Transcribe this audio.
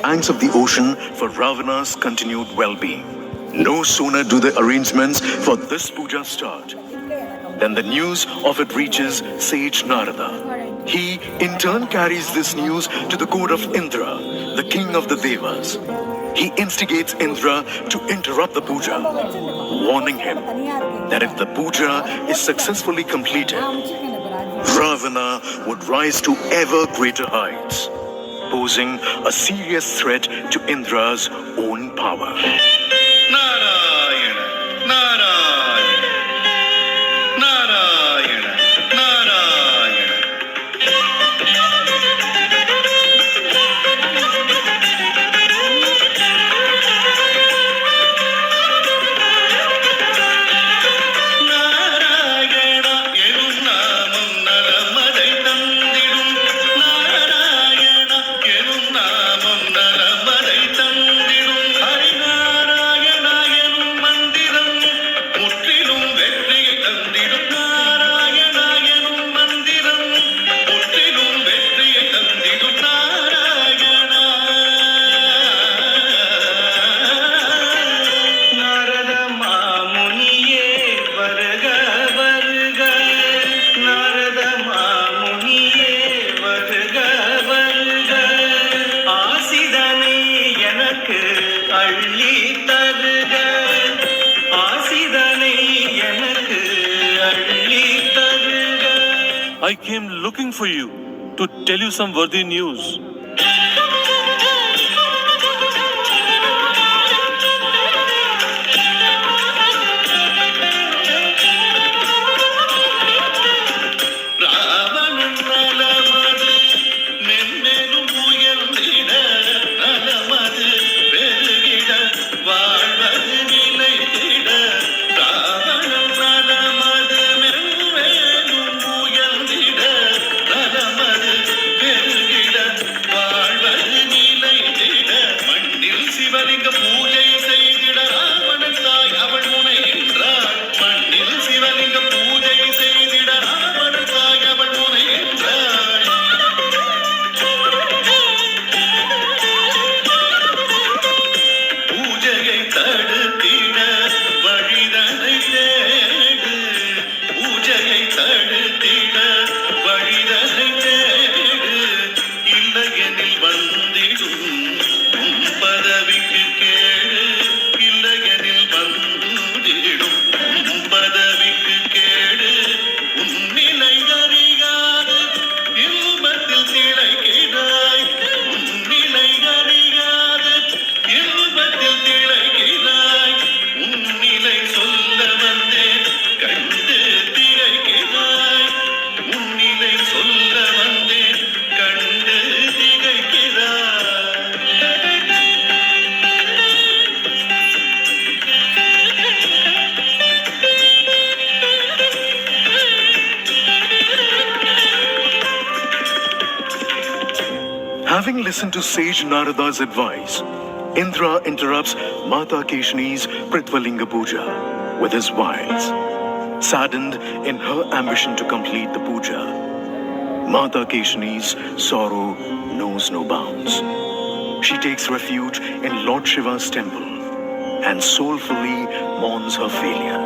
Banks of the ocean for Ravana's continued well-being. No sooner do the arrangements for this puja start than the news of it reaches sage Narada. He in turn carries this news to the court of Indra, the king of the Devas. He instigates Indra to interrupt the puja, warning him that if the puja is successfully completed, Ravana would rise to ever greater heights, posing a serious threat to Indra's own power. Narayana, Narayana, Narayana, Narayana. Narayana enum நாமம் நலமதை தந்திடும். நாராயண எனும் நாமம் நலமதை தந்திடும். ஹரிநாராயண எனும் மந்திரம் முற்றிலும் வெற்றியை தந்திடும். நாராயண எனும் மந்திரம் முற்றிலும் வெற்றியை தந்திடும். நாராயணா நாரத மாமுனியே வருக வருக. நாரத மாமுனியே வருக வருக. ஆசிதனை எனக்கு அள்ளி தருக. ஆசிதனை எனக்கு அள்ளி தருக. I came looking for you to tell you some worthy news. Ravanan நலமது மென்மேலும் உயர்ந்திட. நலமது பெருகிட வாழ்வது நிலைத்திட. ராவணன் நலமது மென்மேலும் உயர்ந்திட. நலமது பெருகிட வாழ்வது நிலைத்திட. மண்ணில் சிவலிங்க பூஜை செய்திட ராவணன் தாய் அவள் முனைகின்றாள். மண்ணில் சிவலிங்க பூஜை செய்திட ராவணன் தாய் அவள் முனைகின்றாள். பூஜையை தடுத்திட வழிதனை தேடு. பூஜையை தடுத்திட வழிதனை தேடு. இல்லையெனில் வந்திடும் உன் பதவிக்கு கேடு. இல்லையெனில் வந்திடும் உன் பதவிக்கு கேடு. உன் நிலை அறியாது இன்பத்தில் திளைக்கிறாய். உன் நிலை அறியாது இன்பத்தில் திளைக்கிறாய். உன் நிலை சொல்ல வந்தேன் கண்டு திகைக்கிறாய். உன் நிலை சொல்ல வந்தேன் கண்டு திகைக்கிறாய். Having listened to sage Narada's advice, Indra interrupts Mata Keshani's Pritvalinga Puja with his wiles. Saddened in her ambition to complete the puja, Mata Keshani's sorrow knows no bounds. She takes refuge in Lord Shiva's temple and soulfully mourns her failure.